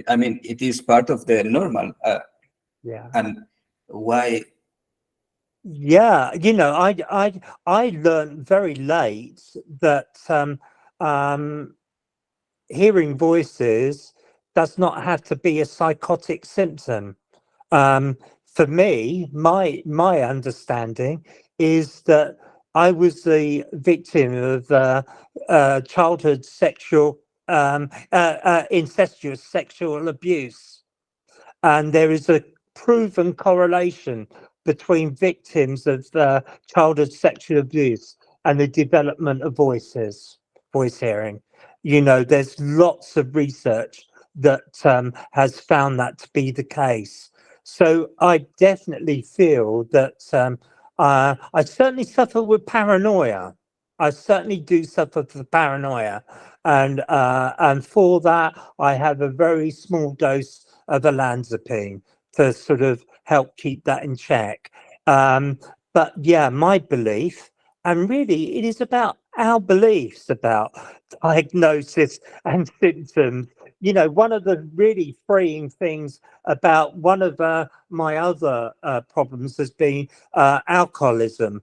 I mean, it is part of the normal. Yeah. And why? Yeah, I learned very late that um, hearing voices does not have to be a psychotic symptom. For me, my understanding is that I was the victim of childhood sexual incestuous sexual abuse, and there is a proven correlation between victims of childhood sexual abuse and the development of voice hearing. There's lots of research that has found that to be the case. So I definitely feel that I certainly suffer with paranoia. I certainly do suffer with paranoia, and for that I have a very small dose of olanzapine to sort of help keep that in check. But yeah, my belief, and really it is about our beliefs about diagnosis and symptoms. One of the really freeing things about one of my other problems has been alcoholism.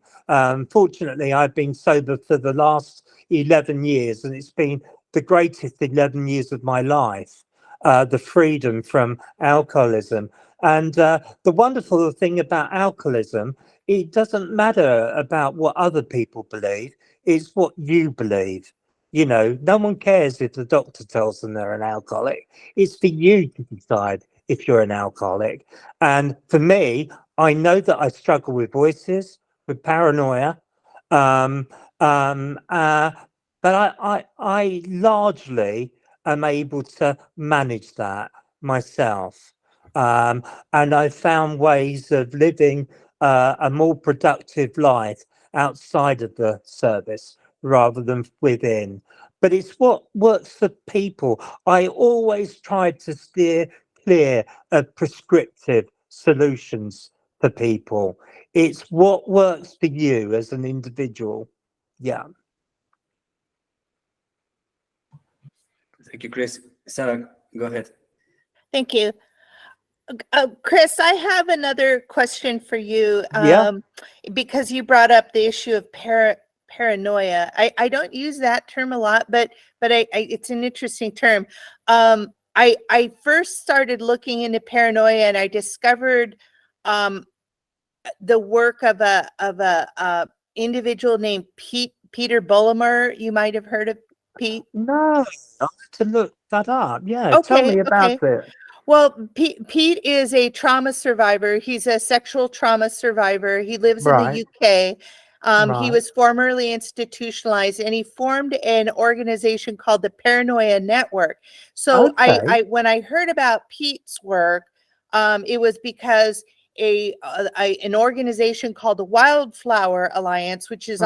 Fortunately, I've been sober for the last 11 years, and it's been the greatest 11 years of my life. The freedom from alcoholism. And the wonderful thing about alcoholism, it doesn't matter about what other people believe, it's what you believe. No one cares if the doctor tells them they're an alcoholic. It's for you to decide if you're an alcoholic. And for me, I know that I struggle with voices, with paranoia, um, but I largely am able to manage that myself. And I found ways of living a more productive life outside of the service rather than within. But it's what works for people. I always try to steer clear of prescriptive solutions for people. It's what works for you as an individual. Yeah. Thank you, Chris. Sarah, go ahead. Thank you. Chris, I have another question for you. Yeah. Because you brought up the issue of paranoia. I don't use that term a lot, but it's an interesting term. I first started looking into paranoia, and I discovered the work of a individual named Peter Bullimer. You might have heard of Pete. No, I have to look that up. Yeah, tell Okay, me about okay. it. Well, Pete is a trauma survivor. He's a sexual trauma survivor. He lives in the Right, UK. He right. was formerly institutionalized, and he formed an organization called the Paranoia Network. So Okay. when I heard about Pete's work, it was because an organization called the Wildflower Alliance, which is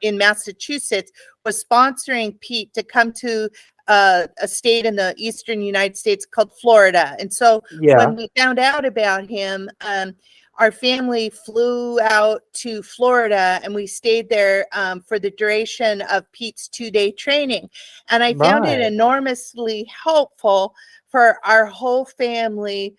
in Massachusetts, was sponsoring Pete to come to a state in the eastern United States called Florida. And so Yeah. when we found out about him, our family flew out to Florida, and we stayed there for the duration of Pete's 2-day training. And I found it Right. enormously helpful for our whole family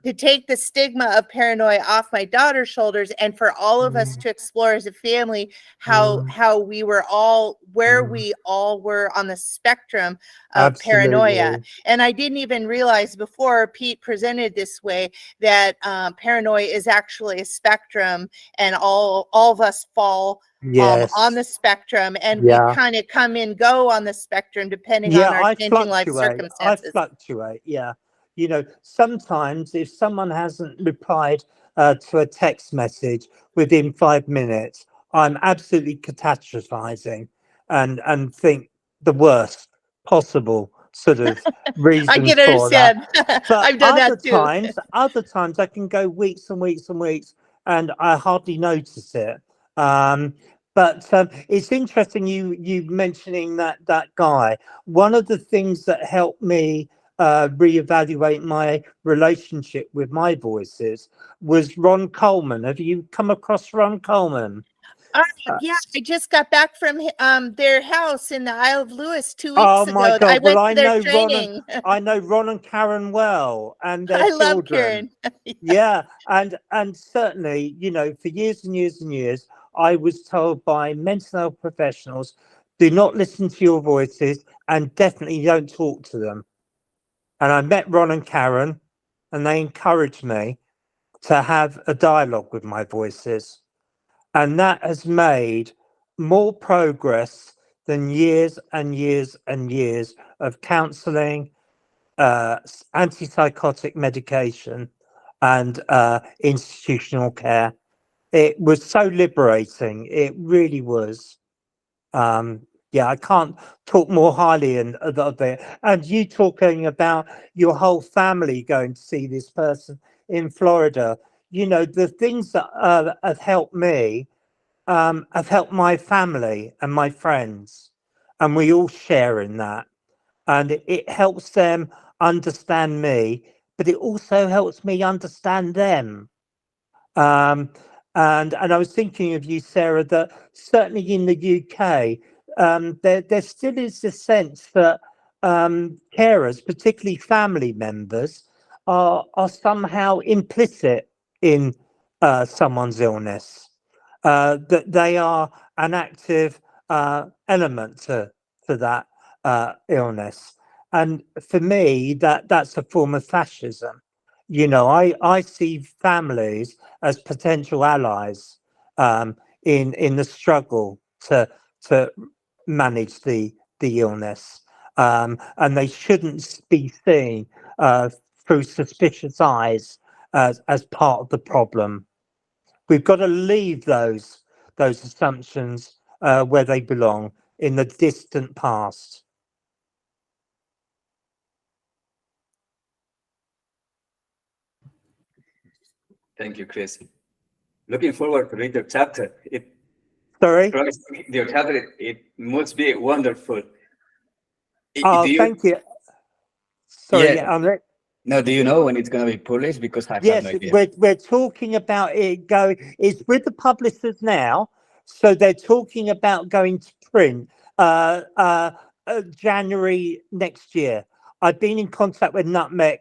to take the stigma of paranoia off my daughter's shoulders, and for all of us to explore as a family how we were all where we all were on the spectrum of paranoia. Absolutely. And I didn't even realize before Pete presented this way that paranoia is actually a spectrum, and all of us fall Yes. on the spectrum, and Yeah. we kind of come and go on the spectrum depending Yeah, on our I changing life fluctuate. circumstances. Yeah. Sometimes if someone hasn't replied to a text message within 5 minutes, I'm absolutely catastrophizing and think the worst possible sort of I reasons can for that. understand. But I've done that too. other times I can go weeks and weeks and weeks and I hardly notice it. But it's interesting you mentioning that guy. One of the things that helped me reevaluate my relationship with my voices was Ron Coleman. Have you come across Ron Coleman? Yeah, I just got back from their house in the Isle of Lewis 2 Oh weeks my ago. I God! Well, went to their training. I know Ron and Karen well, and their I love children. Karen. Yeah, and certainly, for years and years and years, I was told by mental health professionals, do not listen to your voices, and definitely don't talk to them. And I met Ron and Karen, and they encouraged me to have a dialogue with my voices. And that has made more progress than years and years and years of counseling, antipsychotic medication, and institutional care. It was so liberating. It really was. Yeah, I can't talk more highly of it. And you talking about your whole family going to see this person in Florida. The things that have helped me have helped my family and my friends, and we all share in that. And it helps them understand me, but it also helps me understand them. Um, and I was thinking of you, Sarah, that certainly in the UK, there still is a sense that carers, particularly family members, are somehow implicit in someone's illness, that they are an active element to that illness. And for me, that's a form of fascism. I see families as potential allies in the struggle to manage the illness, and they shouldn't be seen through suspicious eyes as part of the problem. We've got to leave those assumptions where they belong, in the distant past. Thank you, Chris. Looking forward to read your chapter. Sorry? Your chapter, it must be wonderful. Oh, thank you. Sorry, Yeah. Henrik. Now, do you know when it's going to be published? Because I have Yes, no idea. we're talking about it going. It's with the publishers now, so they're talking about going to print January next year. I've been in contact with Nutmeg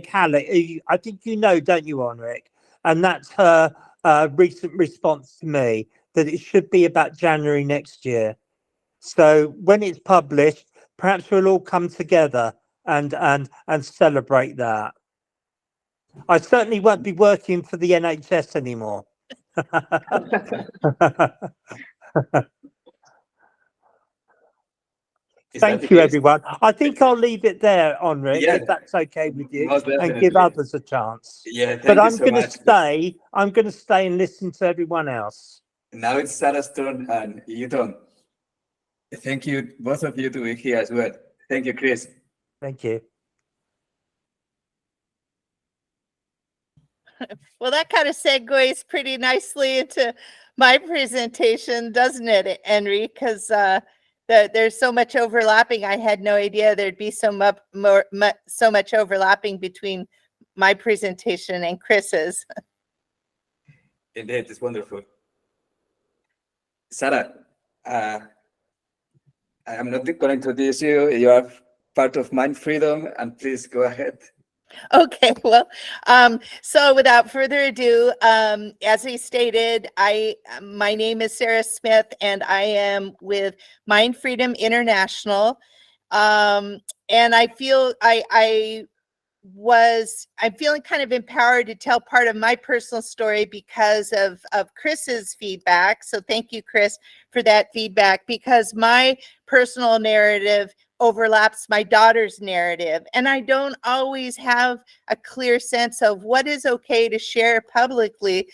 Hallett. I think don't you, Henrik? And that's her recent response to me, that it should be about January next year. So when it's published, perhaps we'll all come together and celebrate that. I certainly won't be working for the NHS anymore. Thank you, everyone. I think I'll leave it there, Henrik, if that's okay with you, and give others a chance. Yeah, but thank you I'm so going to much. stay. I'm going to stay and listen to everyone else. Now it's Sarah's turn, and you don't. Thank you, both of you, to be here as well. Thank you, Chris. Thank you. Well, that kind of segues pretty nicely into my presentation, doesn't it, Henry? Because there's so much overlapping. I had no idea there'd be so much overlapping between my presentation and Chris's. Indeed, it's wonderful. Sarah, I am not going to introduce you. You are part of Mind Freedom, and please go ahead. Okay, well, so without further ado, as I stated, my name is Sarah Smith, and I am with Mind Freedom International. And I feel I'm feeling kind of empowered to tell part of my personal story because of Chris's feedback. So thank you, Chris, for that feedback, because my personal narrative overlaps my daughter's narrative, and I don't always have a clear sense of what is okay to share publicly.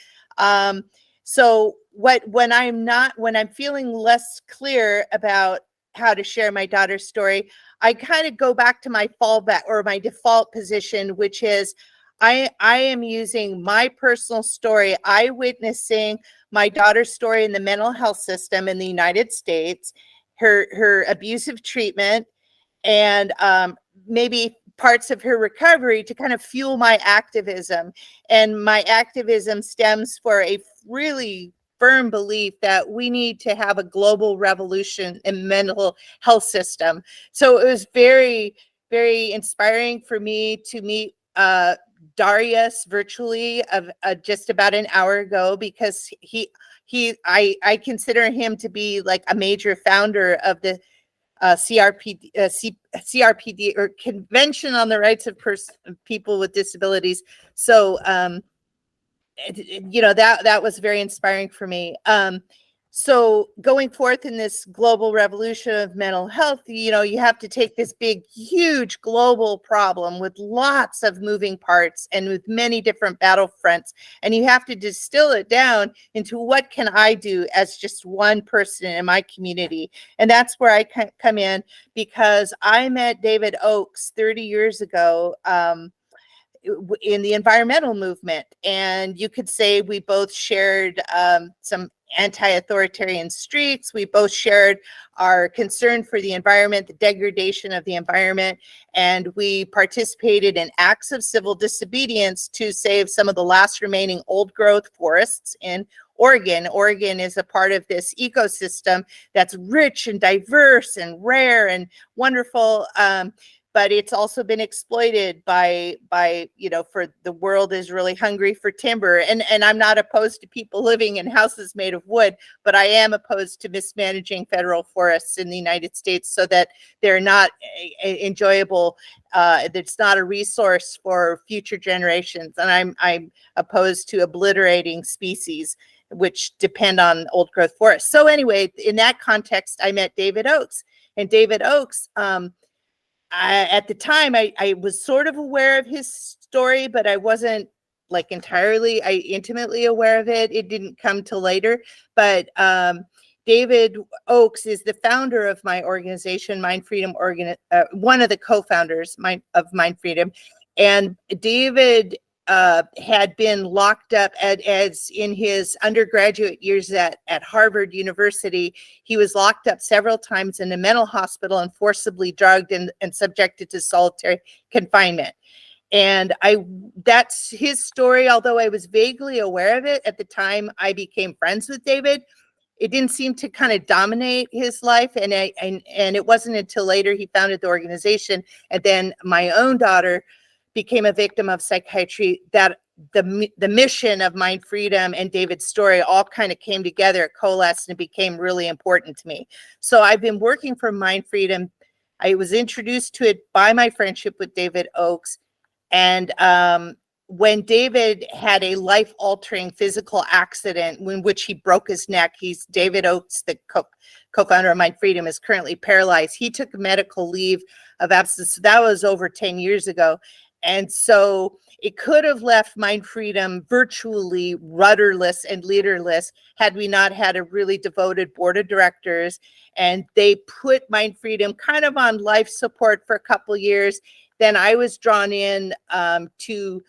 So when I'm feeling less clear about how to share my daughter's story, I kind of go back to my fallback or my default position, which is I am using my personal story, eyewitnessing my daughter's story in the mental health system in the United States, her abusive treatment, and maybe parts of her recovery to kind of fuel my activism. And my activism stems for a really firm belief that we need to have a global revolution in mental health system. So it was very, very inspiring for me to meet Darius virtually just about an hour ago, because I consider him to be like a major founder of the CRPD, or Convention on the Rights of People with Disabilities. So that was very inspiring for me. So going forth in this global revolution of mental health, you have to take this big, huge global problem with lots of moving parts and with many different battlefronts, and you have to distill it down into what can I do as just one person in my community. And that's where I come in, because I met David Oakes 30 years ago, in the environmental movement. And you could say we both shared some anti-authoritarian streaks. We both shared our concern for the environment, the degradation of the environment, and we participated in acts of civil disobedience to save some of the last remaining old growth forests in Oregon. Oregon is a part of this ecosystem that's rich and diverse and rare and wonderful. But it's also been exploited by for the world is really hungry for timber. And I'm not opposed to people living in houses made of wood, but I am opposed to mismanaging federal forests in the United States so that they're not enjoyable. It's not a resource for future generations. And I'm opposed to obliterating species which depend on old growth forests. So anyway, in that context, I met David Oakes. And David Oakes, at the time, I was sort of aware of his story, but I wasn't like intimately aware of it. It didn't come till later. But David Oakes is the founder of my organization, Mind Freedom, one of the co-founders of Mind Freedom. And David had been locked up as in his undergraduate years at Harvard University. He was locked up several times in a mental hospital and forcibly drugged and subjected to solitary confinement. And that's his story. Although I was vaguely aware of it at the time I became friends with David, it didn't seem to kind of dominate his life. And it wasn't until later he founded the organization, and then my own daughter became a victim of psychiatry, that the mission of Mind Freedom and David's story all kind of came together, it coalesced, and it became really important to me. So I've been working for Mind Freedom. I was introduced to it by my friendship with David Oakes. And when David had a life-altering physical accident in which he broke his neck, David Oakes, the co-founder of Mind Freedom, is currently paralyzed. He took medical leave of absence. That was over 10 years ago. And so it could have left Mind Freedom virtually rudderless and leaderless had we not had a really devoted board of directors. And they put Mind Freedom kind of on life support for a couple years. Then I was drawn in to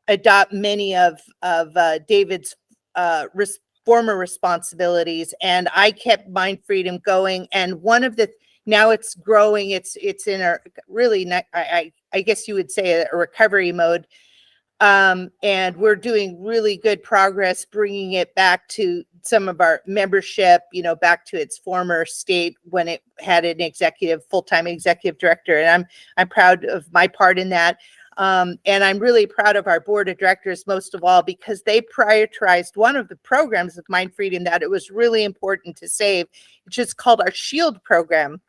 adopt many of David's former responsibilities, and I kept Mind Freedom going. And now it's growing. It's in a really, I guess you would say, a recovery mode. And we're doing really good progress bringing it back to some of our membership, back to its former state when it had an full-time executive director. And I'm proud of my part in that. And I'm really proud of our board of directors, most of all, because they prioritized one of the programs of Mind Freedom that it was really important to save, which is called our SHIELD program.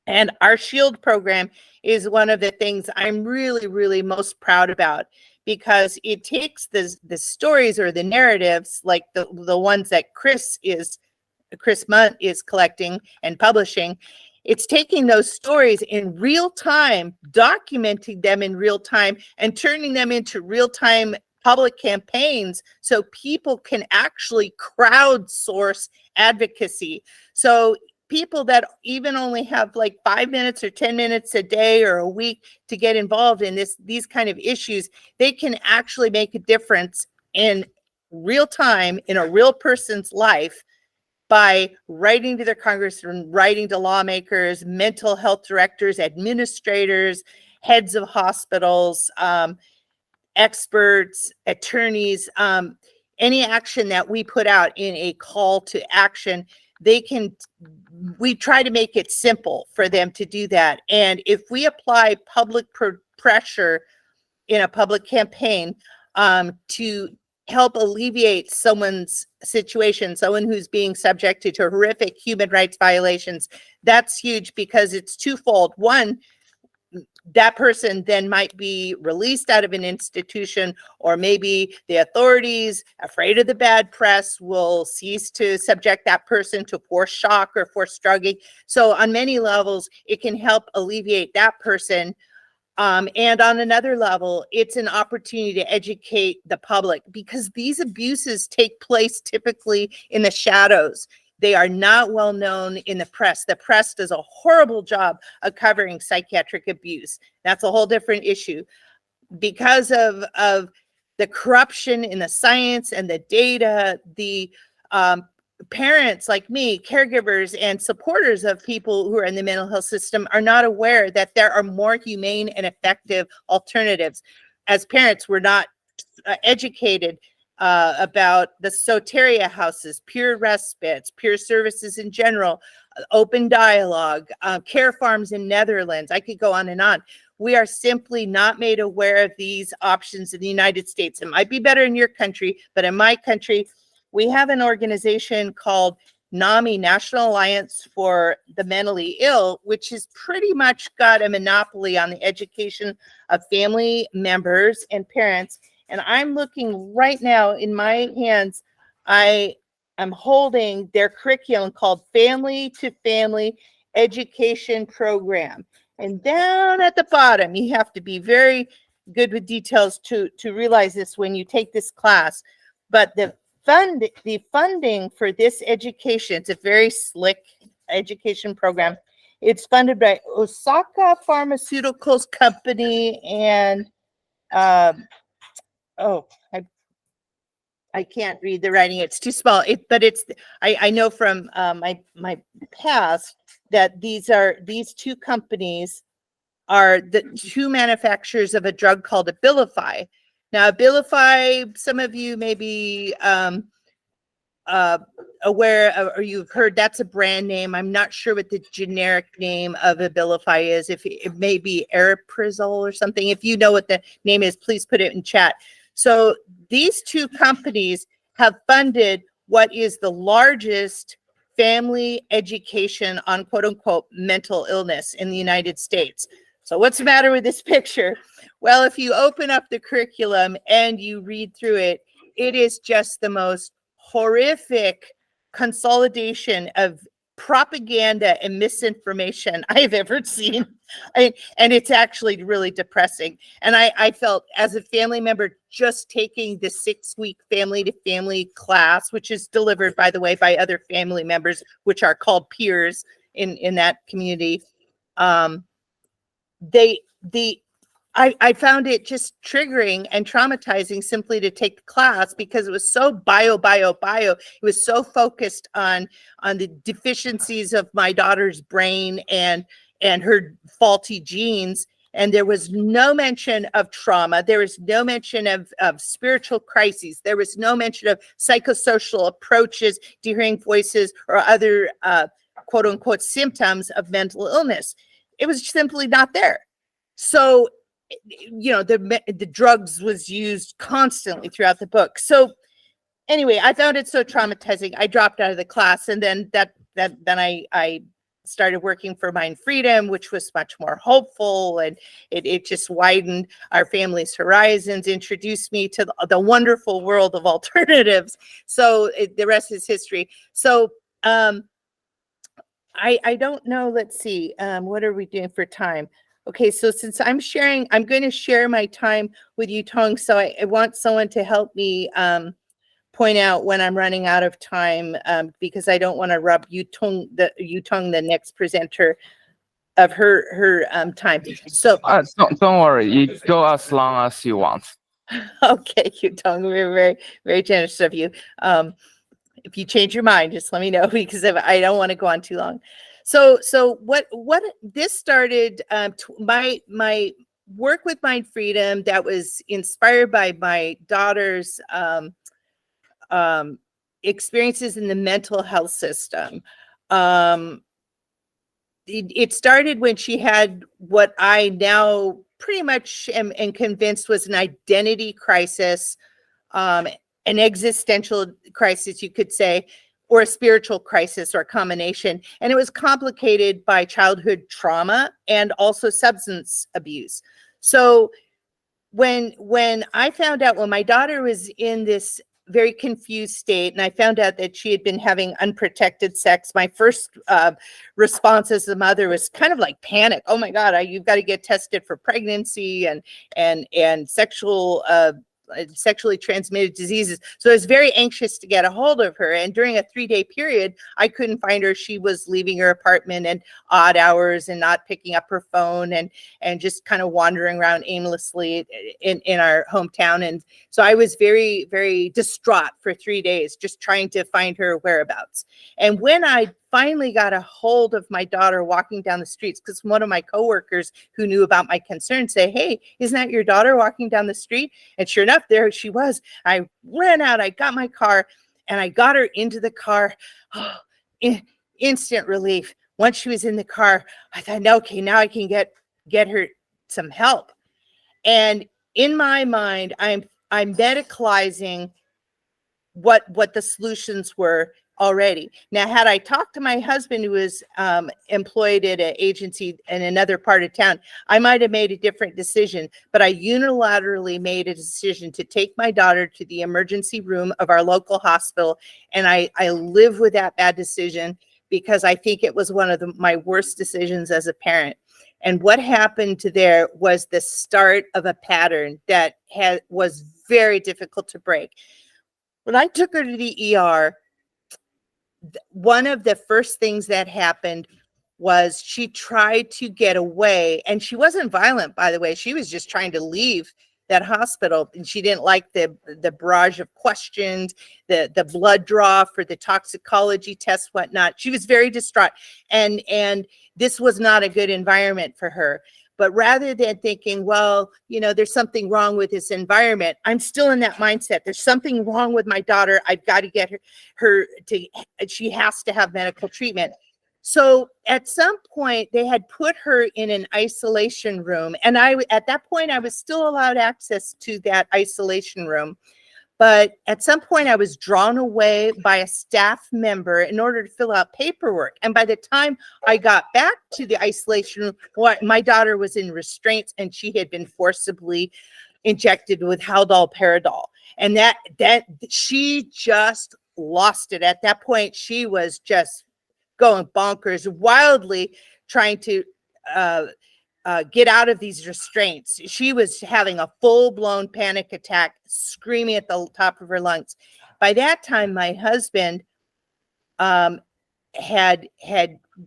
And our SHIELD program is one of the things I'm really, really most proud about, because it takes the stories or the narratives, like the ones that Chris Munt is collecting and publishing. It's taking those stories in real time, documenting them in real time, and turning them into real-time public campaigns so people can actually crowdsource advocacy. So people that even only have like 5 minutes or 10 minutes a day or a week to get involved in these kind of issues, they can actually make a difference in real time in a real person's life by writing to their congressmen, writing to lawmakers, mental health directors, administrators, heads of hospitals, experts, attorneys. any action that we put out in a call to action, we try to make it simple for them to do that. And if we apply public pressure in a public campaign to help alleviate someone's situation, someone who's being subjected to horrific human rights violations, that's huge, because it's twofold. One, that person then might be released out of an institution, or maybe the authorities, afraid of the bad press, will cease to subject that person to forced shock or forced drugging. So on many levels, it can help alleviate that person. And on another level, it's an opportunity to educate the public, because these abuses take place typically in the shadows. They are not well known in the press. The press does a horrible job of covering psychiatric abuse. That's a whole different issue. Because of the corruption in the science and the data, the parents like me, caregivers and supporters of people who are in the mental health system, are not aware that there are more humane and effective alternatives. As parents, we're not educated about the soteria houses, peer respites, peer services in general, open dialogue, care farms in Netherlands. I could go on and on. We are simply not made aware of these options in the United States. It might be better in your country, but in my country, we have an organization called NAMI, National Alliance for the Mentally Ill, which has pretty much got a monopoly on the education of family members and parents. And I'm looking right now in my hands, I'm holding their curriculum called Family to Family Education Program. And down at the bottom, you have to be very good with details to realize this when you take this class. But the funding for this education, it's a very slick education program. It's funded by Osaka Pharmaceuticals Company and I can't read the writing. It's too small. But I know from my past that these two companies are the two manufacturers of a drug called Abilify. Now, Abilify, some of you may be aware of, or you've heard, that's a brand name. I'm not sure what the generic name of Abilify is. If it may be Ariprazole or something. If you know what the name is, please put it in chat. So these two companies have funded what is the largest family education on quote unquote mental illness in the United States. So what's the matter with this picture? Well, if you open up the curriculum and you read through it, it is just the most horrific consolidation of propaganda and misinformation I've ever seen. And it's actually really depressing. And I felt, as a family member, just taking the 6-week family to family class, which is delivered, by the way, by other family members, which are called peers in that community. I found it just triggering and traumatizing simply to take the class, because it was so bio. It was so focused on the deficiencies of my daughter's brain and her faulty genes. And there was no mention of trauma. There was no mention of spiritual crises. There was no mention of psychosocial approaches to hearing voices or other quote unquote symptoms of mental illness. It was simply not there. So, you know, the drugs was used constantly throughout the book. So anyway, I found it so traumatizing. I dropped out of the class, and then I started working for Mind Freedom, which was much more hopeful, and it just widened our family's horizons, introduced me to the wonderful world of alternatives. So the rest is history. So I don't know. Let's see. What are we doing for time? Okay, so since I'm going to share my time with Yutong. So I want someone to help me point out when I'm running out of time, because I don't want to rob Yutong, the next presenter, of her time. So don't worry, you go as long as you want. Okay, Yutong, we're very, very generous of you. If you change your mind, just let me know, because I don't want to go on too long. So what this started, my work with Mind Freedom, that was inspired by my daughter's experiences in the mental health system. It started when she had what I now pretty much am convinced was an identity crisis, an existential crisis, you could say, or a spiritual crisis, or a combination. And it was complicated by childhood trauma and also substance abuse. So when I found out, when my daughter was in this very confused state, and I found out that she had been having unprotected sex, my first response as a mother was kind of like panic. Oh my God, you've got to get tested for pregnancy and sexually transmitted diseases. So I was very anxious to get a hold of her. And during a 3-day period, I couldn't find her. She was leaving her apartment at odd hours and not picking up her phone, and just kind of wandering around aimlessly in our hometown. And so I was very, very distraught for 3 days, just trying to find her whereabouts. And when I finally got a hold of my daughter walking down the streets, because one of my coworkers who knew about my concern said, "Hey, isn't that your daughter walking down the street?" And sure enough, there she was. I ran out, I got my car, and I got her into the car. Instant relief. Once she was in the car, I thought, okay, now I can get her some help. And in my mind, I'm medicalizing what the solutions were already. Now, had I talked to my husband, who was employed at an agency in another part of town, I might have made a different decision. But I unilaterally made a decision to take my daughter to the emergency room of our local hospital. And I live with that bad decision, because I think it was one of my worst decisions as a parent. And what happened there was the start of a pattern that was very difficult to break. When I took her to the ER, one of the first things that happened was she tried to get away, and she wasn't violent, by the way. She was just trying to leave that hospital, and she didn't like the barrage of questions, the blood draw for the toxicology tests, whatnot. She was very distraught, and this was not a good environment for her. But rather than thinking, well, there's something wrong with this environment, I'm still in that mindset. There's something wrong with my daughter. I've got to get she has to have medical treatment. So at some point, they had put her in an isolation room. And at that point, I was still allowed access to that isolation room. But at some point, I was drawn away by a staff member in order to fill out paperwork. And by the time I got back to the isolation room, my daughter was in restraints, and she had been forcibly injected with Haldol Paradol. And that she just lost it. At that point, she was just going bonkers, wildly trying to get out of these restraints. She was having a full-blown panic attack, screaming at the top of her lungs. By that time, my husband had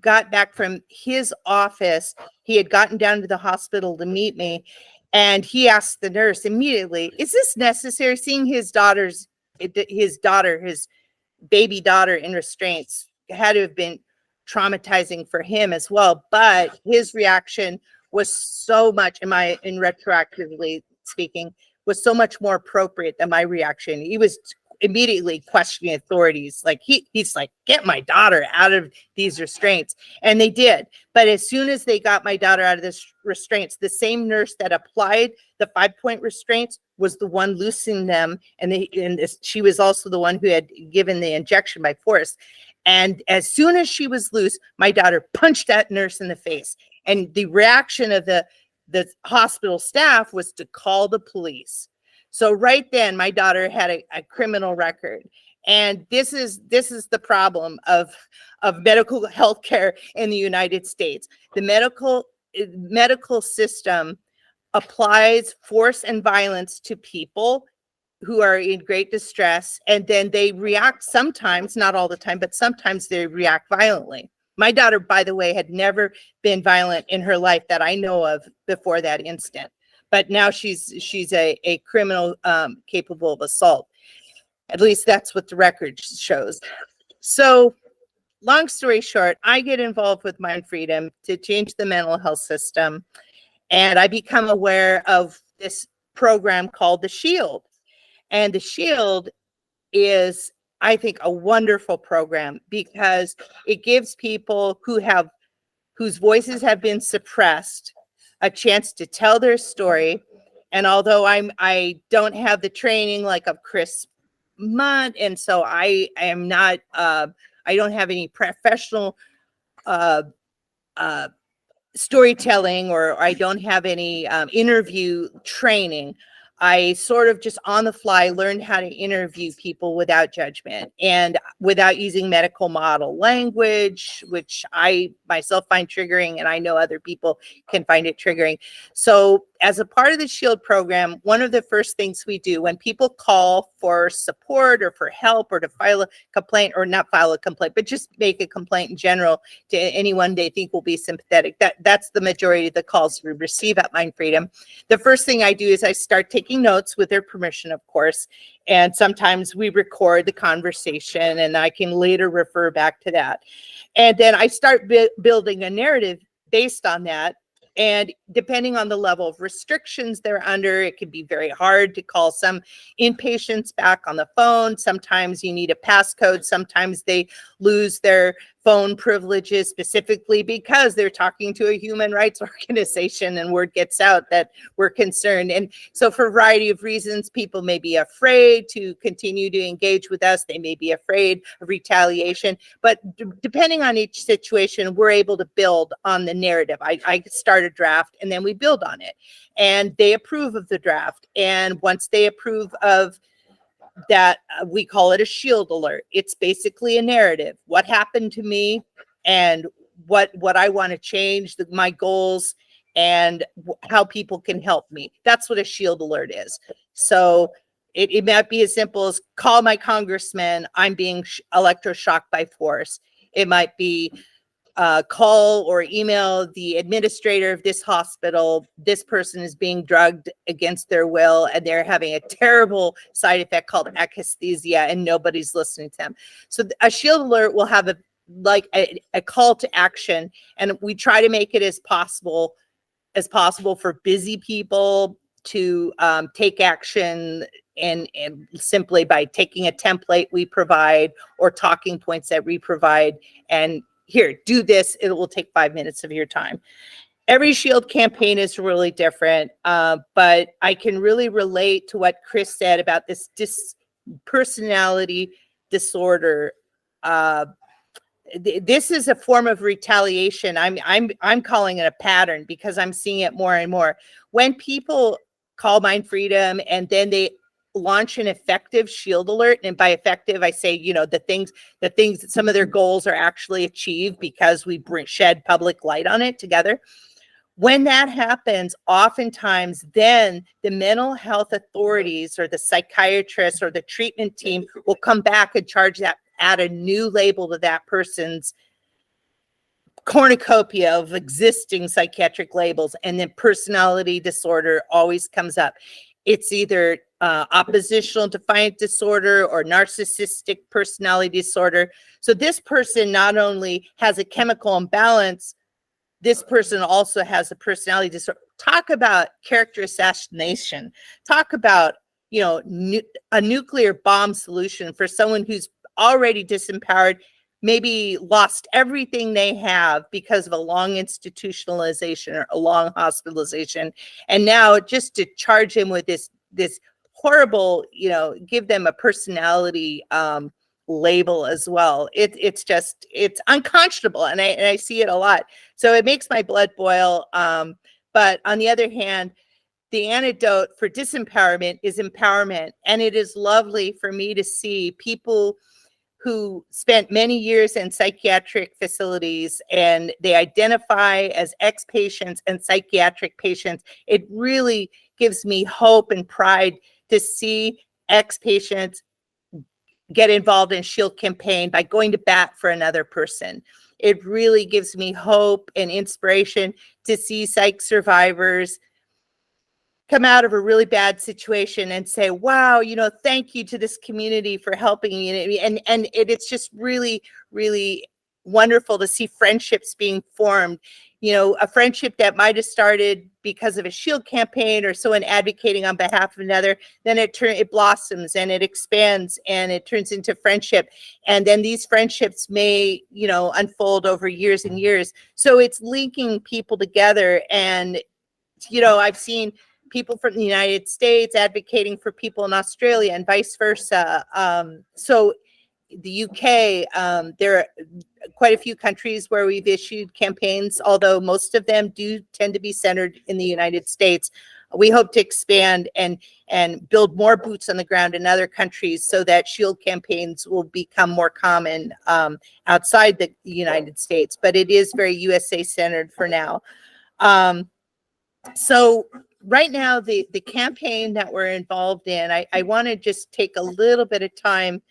got back from his office. He had gotten down to the hospital to meet me, and he asked the nurse immediately, "Is this necessary?" Seeing his baby daughter in restraints had to have been traumatizing for him as well. But his reaction was so much, in retroactively speaking, was so much more appropriate than my reaction. He was immediately questioning authorities. Like he's like, "Get my daughter out of these restraints." And they did. But as soon as they got my daughter out of this restraints, the same nurse that applied the 5-point restraints was the one loosening them. She was also the one who had given the injection by force. And as soon as she was loose, my daughter punched that nurse in the face. And the reaction of the hospital staff was to call the police. So right then, my daughter had a criminal record. And this is the problem of medical health care in the United States. The medical system applies force and violence to people who are in great distress, and then they react sometimes, not all the time, but sometimes they react violently. My daughter, by the way, had never been violent in her life that I know of before that instant. But now she's a criminal capable of assault. At least that's what the record shows. So long story short, I get involved with Mind Freedom to change the mental health system. And I become aware of this program called The Shield. And The Shield is, I think, a wonderful program because it gives people whose voices have been suppressed a chance to tell their story. And although I don't have the training like of Chris Munt, and so I am not I don't have any professional storytelling, or I don't have any interview training. I sort of just on the fly learned how to interview people without judgment and without using medical model language, which I myself find triggering, and I know other people can find it triggering. So as a part of the SHIELD program, one of the first things we do when people call for support or for help or to file a complaint, or not file a complaint, but just make a complaint in general to anyone they think will be sympathetic, that's the majority of the calls we receive at Mind Freedom. The first thing I do is I start taking notes with their permission, of course, and sometimes we record the conversation and I can later refer back to that. And then I start building a narrative based on that. And depending on the level of restrictions they're under, it can be very hard to call some inpatients back on the phone. Sometimes you need a passcode. Sometimes they lose their phone privileges specifically because they're talking to a human rights organization and word gets out that we're concerned. And so for a variety of reasons, people may be afraid to continue to engage with us. They may be afraid of retaliation, but depending on each situation, we're able to build on the narrative. I start a draft and then we build on it, and they approve of the draft. And once they approve of that, we call it a SHIELD alert. It's basically a narrative. What happened to me and what I want to change, my goals, and how people can help me. That's what a SHIELD alert is. So it might be as simple as call my congressman, I'm being electroshocked by force. It might be call or email the administrator of this hospital. This person is being drugged against their will and they're having a terrible side effect called akathisia and nobody's listening to them. So a SHIELD alert will have a call to action, and we try to make it as possible for busy people to take action and simply by taking a template we provide or talking points that we provide, and here, do this. It will take 5 minutes of your time. Every SHIELD campaign is really different, but I can really relate to what Chris said about this personality disorder. This is a form of retaliation. I'm calling it a pattern because I'm seeing it more and more. When people call Mind Freedom and then they launch an effective SHIELD alert, and by effective I say, the things that some of their goals are actually achieved because we shed public light on it together. When that happens, oftentimes then the mental health authorities or the psychiatrists or the treatment team will come back and add a new label to that person's cornucopia of existing psychiatric labels, and then personality disorder always comes up. It's either oppositional defiant disorder or narcissistic personality disorder. So this person not only has a chemical imbalance, this person also has a personality disorder. Talk about character assassination. Talk about, a nuclear bomb solution for someone who's already disempowered, maybe lost everything they have because of a long institutionalization or a long hospitalization. And now just to charge him with this horrible, give them a personality label as well. It's unconscionable. And I see it a lot. So it makes my blood boil. But on the other hand, the antidote for disempowerment is empowerment. And it is lovely for me to see people who spent many years in psychiatric facilities and they identify as ex-patients and psychiatric patients. It really gives me hope and pride to see ex-patients get involved in SHIELD campaign by going to bat for another person. It really gives me hope and inspiration to see psych survivors come out of a really bad situation and say, wow, thank you to this community for helping me. And it's just really, really wonderful to see friendships being formed. You know, a friendship that might have started because of a shield campaign or someone advocating on behalf of another, then it blossoms and it expands and it turns into friendship. And then these friendships may, you know, unfold over years and years. So it's linking people together. And, you know, I've seen people from the United States advocating for people in Australia and vice versa. So the UK, there are quite a few countries where we've issued campaigns, although most of them do tend to be centered in the United States. We hope to expand and build more boots on the ground in other countries so that shield campaigns will become more common outside the United States. But it is very USA centered for now. So right now, the campaign that we're involved in, I want to just take a little bit of time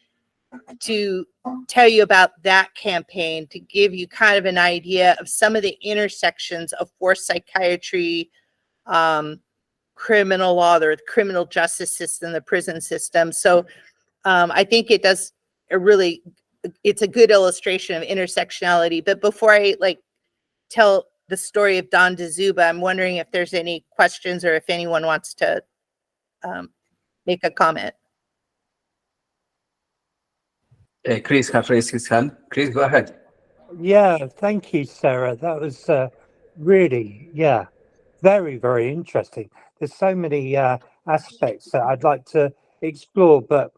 to tell you about that campaign, to give you kind of an idea of some of the intersections of forced psychiatry, criminal law, or the criminal justice system, the prison system. So I think it does it's a good illustration of intersectionality. But before I tell the story of Don DeZuba, I'm wondering if there's any questions or if anyone wants to make a comment. Chris has raised his hand. Chris, go ahead. Yeah, thank you, Sarah. That was really, very, very interesting. There's so many aspects that I'd like to explore, but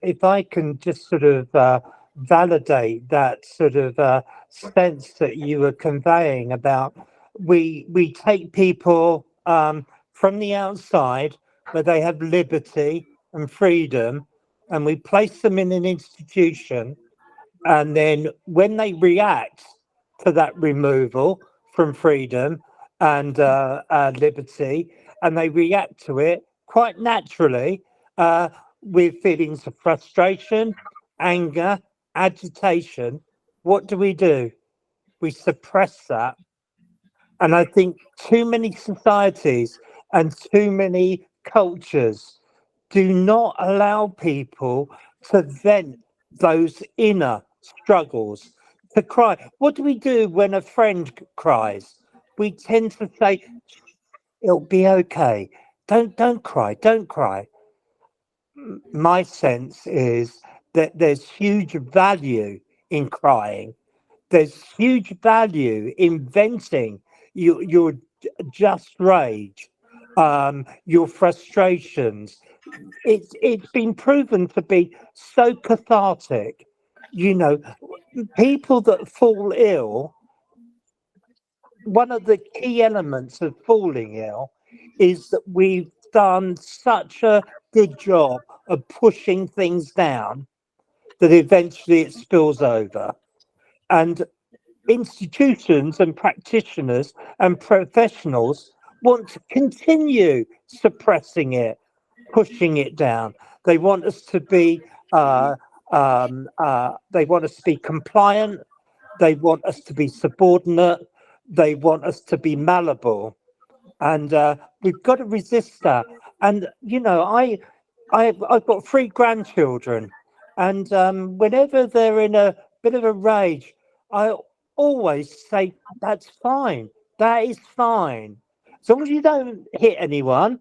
if I can just sort of validate that sort of sense that you were conveying about we take people from the outside where they have liberty and freedom, and we place them in an institution, and then when they react to that removal from freedom and liberty, and they react to it quite naturally with feelings of frustration, anger, agitation, what do? We suppress that. And I think too many societies and too many cultures do not allow people to vent those inner struggles, to cry. What do we do when a friend cries? We tend to say, it'll be okay. Don't cry. My sense is that there's huge value in crying. There's huge value in venting your just rage, your frustrations. It's been proven to be so cathartic. You know, people that fall ill, one of the key elements of falling ill is that we've done such a good job of pushing things down that eventually it spills over. And institutions and practitioners and professionals want to continue suppressing it, pushing it down. They want us to be compliant. They want us to be subordinate. They want us to be malleable, and we've got to resist that. And you know, I've got 3 grandchildren, and whenever they're in a bit of a rage, I always say, that's fine. That is fine. As long as you don't hit anyone,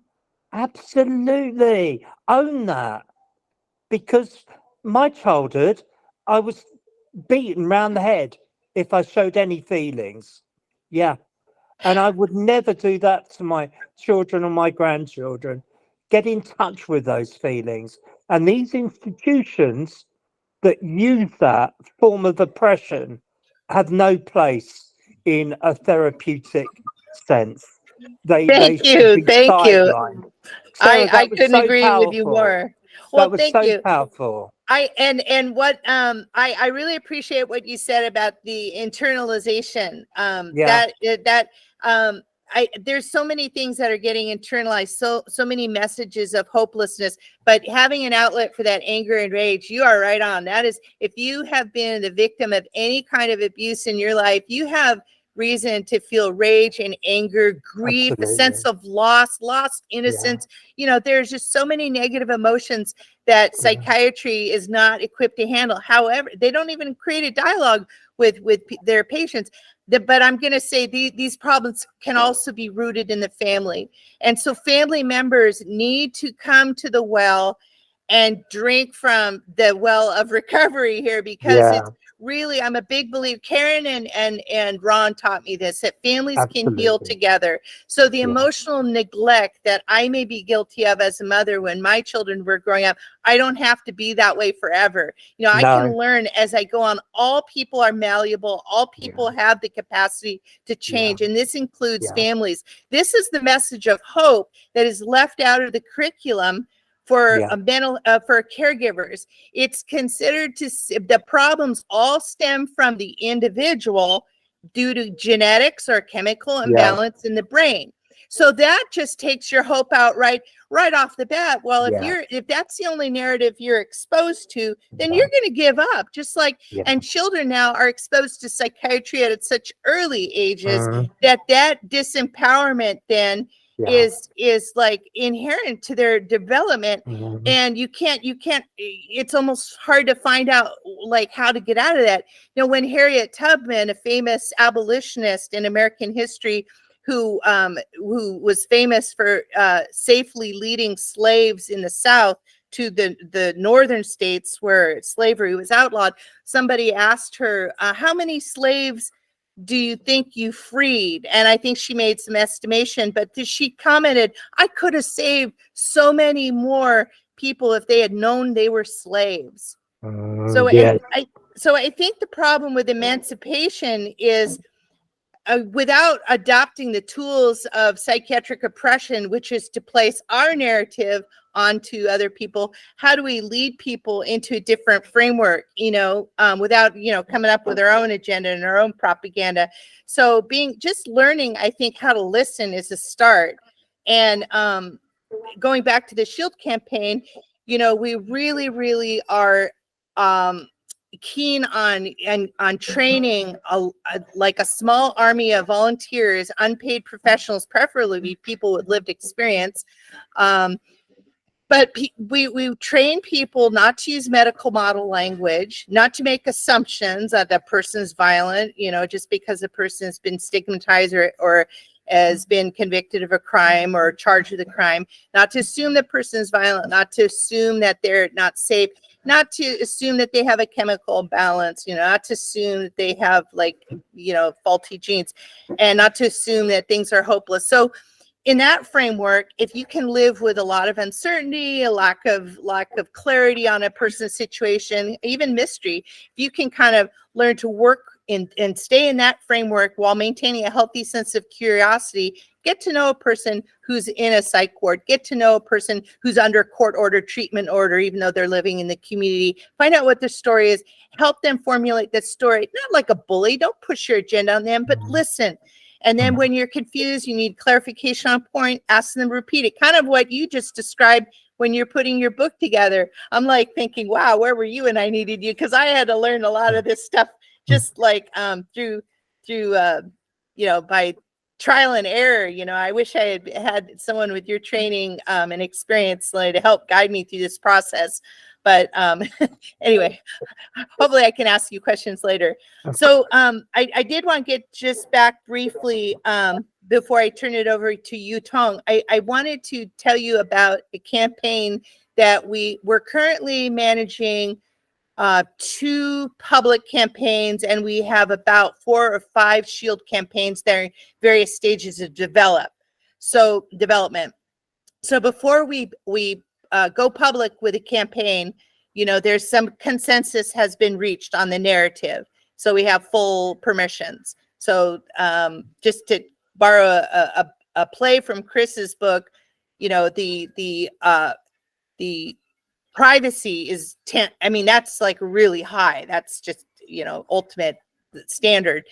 absolutely own that. Because my childhood, I was beaten round the head if I showed any feelings. Yeah. And I would never do that to my children or my grandchildren. Get in touch with those feelings. And these institutions that use that form of oppression have no place in a therapeutic sense. Thank you. Sidelined. Sarah, I couldn't agree with you more. Well, thank you. Powerful. I really appreciate what you said about the internalization. There's so many things that are getting internalized, so many messages of hopelessness, but having an outlet for that anger and rage, you are right on. That is, if you have been the victim of any kind of abuse in your life, you have reason to feel rage and anger, grief, a sense of lost innocence. You know, there's just so many negative emotions that psychiatry is not equipped to handle. However, they don't even create a dialogue with their patients. But I'm going to say these problems can also be rooted in the family. And so family members need to come to the well and drink from the well of recovery here, because it's really, I'm a big believer. Karen and Ron taught me this, that families can heal together. So the emotional neglect that I may be guilty of as a mother when my children were growing up, I don't have to be that way forever. You know, I can learn as I go on. All people are malleable. All people have the capacity to change. And this includes families. This is the message of hope that is left out of the curriculum for for caregivers. It's considered the problems all stem from the individual due to genetics or chemical imbalance in the brain. So that just takes your hope out right off the bat. Well, if that's the only narrative you're exposed to, then you're going to give up. Just like, and children now are exposed to psychiatry at such early ages that disempowerment then is like inherent to their development. And you can't, it's almost hard to find out like how to get out of that. You know, when Harriet Tubman, a famous abolitionist in American history, who was famous for safely leading slaves in the South to the northern states where slavery was outlawed, somebody asked her, how many slaves do you think you freed? And I think she made some estimation, but she commented, I could have saved so many more people if they had known they were slaves. So I think the problem with emancipation is without adopting the tools of psychiatric oppression, which is to place our narrative onto other people, how do we lead people into a different framework, you know, without, you know, coming up with our own agenda and our own propaganda. So just learning, I think, how to listen is a start. And going back to the SHIELD campaign, you know, we really are keen on training like a small army of volunteers, unpaid professionals, preferably people with lived experience. But we train people not to use medical model language, not to make assumptions that the person is violent, you know, just because the person has been stigmatized or has been convicted of a crime or charged with a crime, not to assume the person is violent, not to assume that they're not safe, not to assume that they have a chemical imbalance, you know, not to assume that they have like, you know, faulty genes, and not to assume that things are hopeless. So in that framework, if you can live with a lot of uncertainty, a lack of clarity on a person's situation, even mystery, if you can kind of learn to work and stay in that framework while maintaining a healthy sense of curiosity, get to know a person who's in a psych ward, get to know a person who's under court order, treatment order, even though they're living in the community, find out what their story is, help them formulate that story, not like a bully, don't push your agenda on them, but listen. And then when you're confused, you need clarification on point, ask them to repeat it. Kind of what you just described when you're putting your book together. I'm like thinking, wow, where were you when I needed you? Because I had to learn a lot of this stuff just like through you know, by trial and error. You know, I wish I had someone with your training and experience like, to help guide me through this process. But anyway, hopefully I can ask you questions later. So I did want to get just back briefly before I turn it over to you, Tong. I wanted to tell you about a campaign that we're currently managing 2 public campaigns, and we have about 4 or 5 SHIELD campaigns that are in various stages of development. So before we go public with a campaign, you know, there's some consensus has been reached on the narrative. So we have full permissions. So just to borrow a play from Chris's book, you know, the privacy is I mean, that's like really high. That's just, you know, ultimate standard.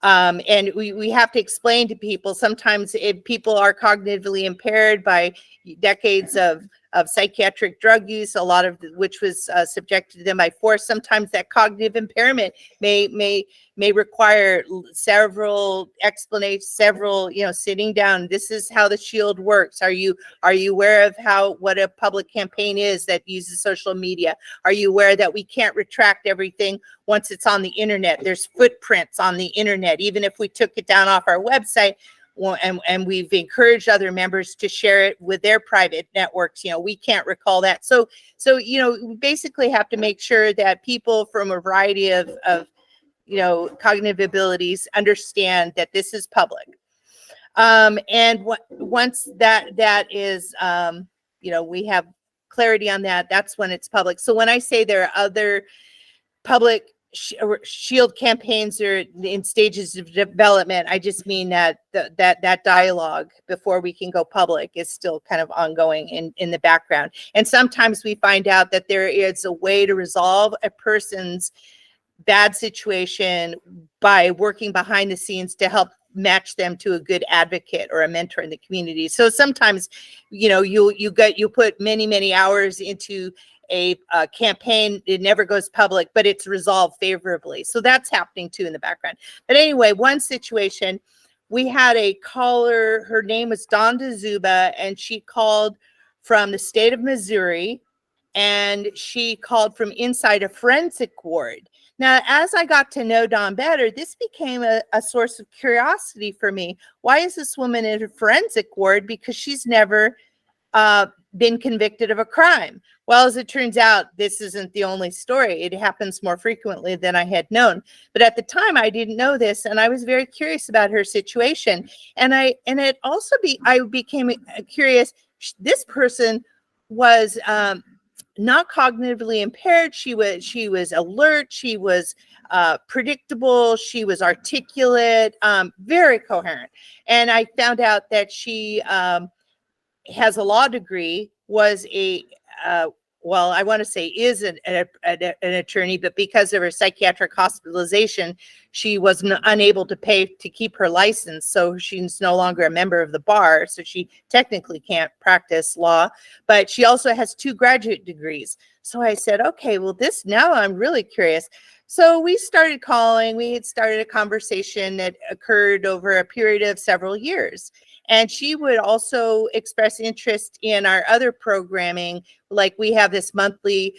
And we have to explain to people, sometimes if people are cognitively impaired by decades of psychiatric drug use, a lot of which was subjected to them by force. Sometimes that cognitive impairment may require several explanations, several, sitting down. This is how the shield works. Are you aware of what a public campaign is that uses social media? Are you aware that we can't retract everything once it's on the internet? There's footprints on the internet, even if we took it down off our website. Well, and we've encouraged other members to share it with their private networks. We can't recall that. So we basically have to make sure that people from a variety of cognitive abilities understand that this is public. And once that is, we have clarity on that, that's when it's public. So when I say there are other public shield campaigns are in stages of development, I just mean that that dialogue before we can go public is still kind of ongoing in the background. And sometimes we find out that there is a way to resolve a person's bad situation by working behind the scenes to help match them to a good advocate or a mentor in the community. So sometimes, you put many hours into a campaign, it never goes public, but it's resolved favorably. So that's happening too in the background. But anyway, one situation, we had a caller, her name was Donda Zuba, and she called from the state of Missouri, and she called from inside a forensic ward. Now, as I got to know Dawn better, this became a source of curiosity for me. Why is this woman in a forensic ward? Because she's never been convicted of a crime. Well, as it turns out, this isn't the only story. It happens more frequently than I had known. But at the time, I didn't know this, and I was very curious about her situation. And I became curious. This person was not cognitively impaired. She was alert. She was predictable. She was articulate, very coherent. And I found out that she has a law degree, was I want to say is an attorney, but because of her psychiatric hospitalization, she was unable to pay to keep her license. So she's no longer a member of the bar. So she technically can't practice law, but she also has 2 graduate degrees. So I said, okay, well, now I'm really curious. So we started calling. We had started a conversation that occurred over a period of several years. And she would also express interest in our other programming. Like we have this monthly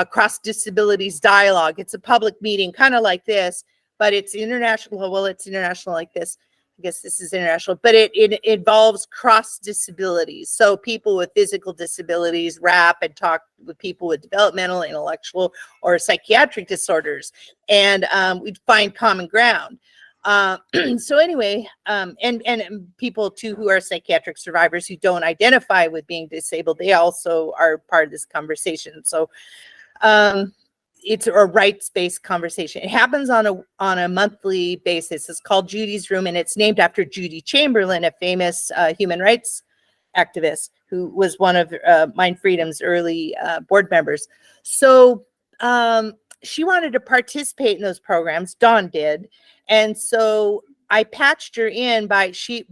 cross disabilities dialogue. It's a public meeting, kind of like this, but it's international. Well, it's international like this. I guess this is international, but it involves cross disabilities. So people with physical disabilities rap and talk with people with developmental, intellectual, or psychiatric disorders, and we find common ground. So anyway, and people too who are psychiatric survivors who don't identify with being disabled, they also are part of this conversation. So it's a rights-based conversation. It happens on a monthly basis. It's called Judy's Room, and it's named after Judy Chamberlain, a famous human rights activist who was one of Mind Freedom's early board members. So she wanted to participate in those programs. Dawn did. And so I patched her in she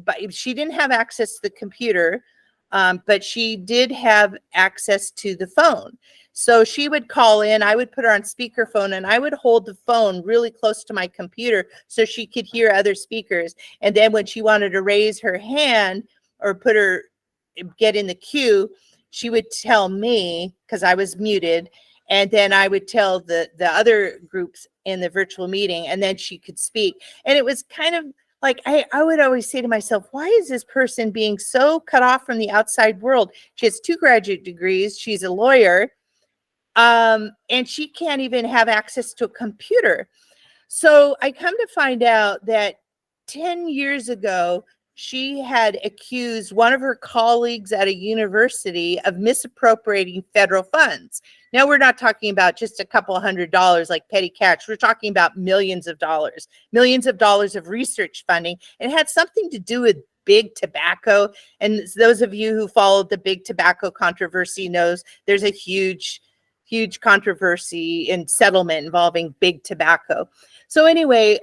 didn't have access to the computer, but she did have access to the phone. So she would call in, I would put her on speakerphone, and I would hold the phone really close to my computer so she could hear other speakers. And then when she wanted to raise her hand or get in the queue, she would tell me, because I was muted, and then I would tell the other groups in the virtual meeting, and then she could speak. And it was kind of like, I would always say to myself, why is this person being so cut off from the outside world? She has 2 graduate degrees. She's a lawyer. And she can't even have access to a computer. So I come to find out that 10 years ago, she had accused one of her colleagues at a university of misappropriating federal funds. Now, we're not talking about just a couple $100 like petty cash. We're talking about millions of dollars of research funding. And it had something to do with big tobacco. And those of you who followed the big tobacco controversy knows there's a huge controversy and settlement involving big tobacco. So anyway,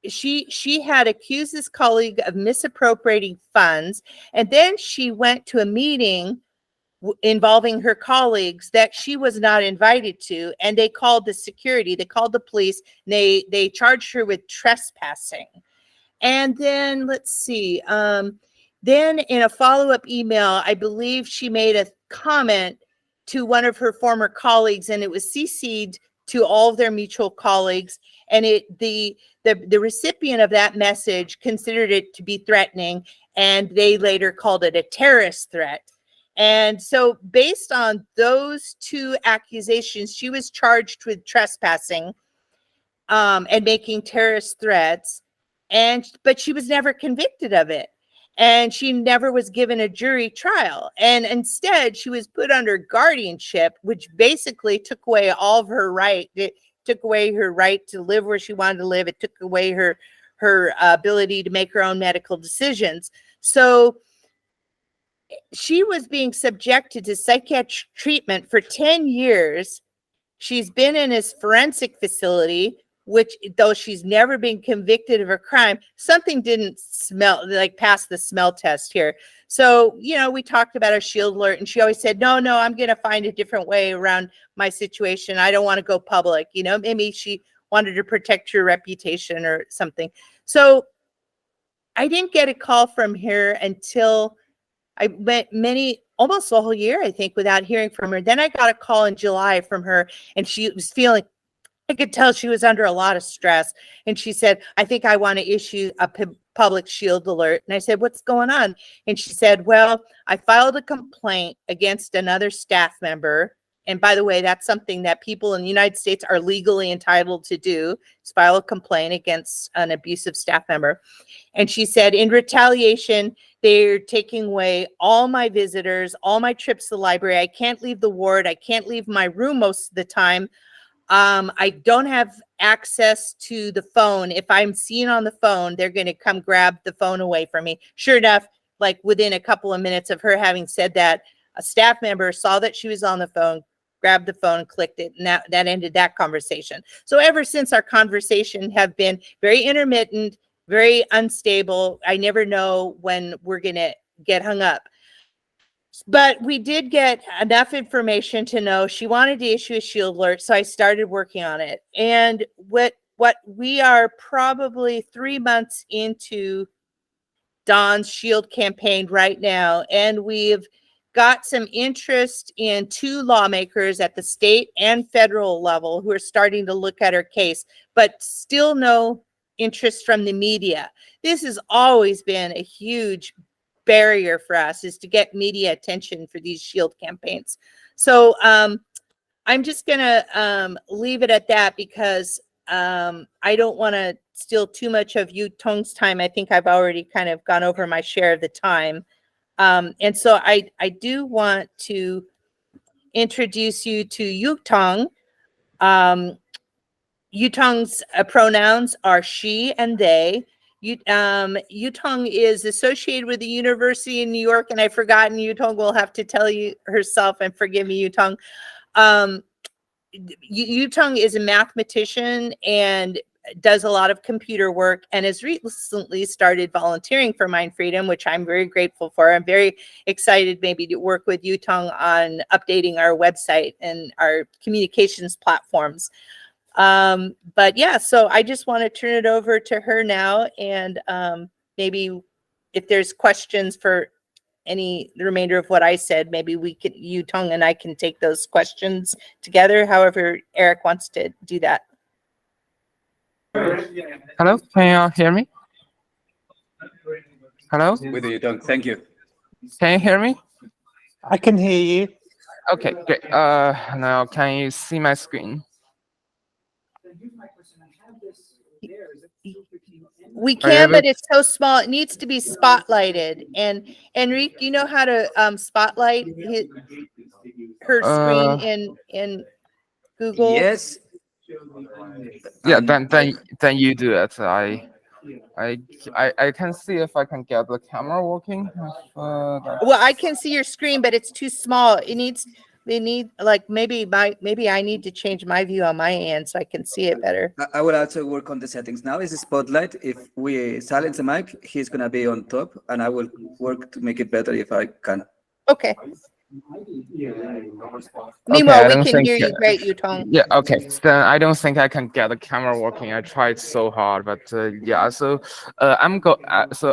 she had accused this colleague of misappropriating funds, and then she went to a meeting involving her colleagues that she was not invited to, and they called the security, they called the police, and they charged her with trespassing. And then let's see, then in a follow-up email, I believe she made a comment to one of her former colleagues, and it was CC'd to all of their mutual colleagues, and the recipient of that message considered it to be threatening, and they later called it a terrorist threat. And so based on those two accusations, she was charged with trespassing and making terrorist threats, but she was never convicted of it. And she never was given a jury trial. And instead, she was put under guardianship, which basically took away all of her right. It took away her right to live where she wanted to live. It took away her ability to make her own medical decisions. So she was being subjected to psychiatric treatment for 10 years. She's been in this forensic facility, which, though she's never been convicted of a crime, something didn't smell like pass the smell test here. So, you know, we talked about her shield alert, and she always said, no, I'm going to find a different way around my situation. I don't want to go public. You know, maybe she wanted to protect her reputation or something. So I didn't get a call from her until I went almost a whole year, I think, without hearing from her. Then I got a call in July from her, and she was feeling, I could tell she was under a lot of stress. And she said, I think I want to issue a public shield alert. And I said, what's going on? And she said, well, I filed a complaint against another staff member. And by the way, that's something that people in the United States are legally entitled to do, is file a complaint against an abusive staff member. And she said, in retaliation, they're taking away all my visitors, all my trips to the library. I can't leave the ward. I can't leave my room most of the time. I don't have access to the phone. If I'm seen on the phone, they're going to come grab the phone away from me. Sure enough, like within a couple of minutes of her having said that, a staff member saw that she was on the phone, grabbed the phone, clicked it, and that ended that conversation. So ever since, our conversation have been very intermittent, very unstable. I never know when we're going to get hung up. But we did get enough information to know she wanted to issue a shield alert, so I started working on it. And what we are probably 3 months into Dawn's shield campaign right now, and we've got some interest in 2 lawmakers at the state and federal level who are starting to look at her case, but still no interest from the media. This has always been a huge barrier for us, is to get media attention for these shield campaigns. So I'm just gonna leave it at that, because I don't want to steal too much of Yu Tong's time. I think I've already kind of gone over my share of the time. And so I do want to introduce you to Yu Tong. Yu Tong's pronouns are she and they. Yu Tong is associated with the University in New York, and I've forgotten. Yu Tong will have to tell you herself, and forgive me, Yu Tong. Yu Tong is a mathematician and does a lot of computer work, and has recently started volunteering for Mind Freedom, which I'm very grateful for. I'm very excited maybe to work with Yu Tong on updating our website and our communications platforms. But yeah, so I just want to turn it over to her now, and maybe if there's questions for the remainder of what I said, maybe Yu Tong and I can take those questions together, however Eric wants to do that. Hello, can you all hear me? Hello, With you, Tong. Thank you. can you hear me? I can hear you. Okay, great. Now can you see my screen? We Are you can, able- but it's so small. It needs to be spotlighted. And Enrique, do you know how to spotlight her screen in Google? Yes. Yeah, then you do it. I can see if I can get the camera working. Well, I can see your screen, but it's too small. They need like maybe I need to change my view on my end so I can see it better. I will also work on the settings now. Is the spotlight. If we silence the mic, he's gonna be on top, and I will work to make it better if I can. Okay. Meanwhile, I we don't can think. hear you great, Yutong. Yeah, okay. Then I don't think I can get the camera working. I tried so hard, but yeah. So so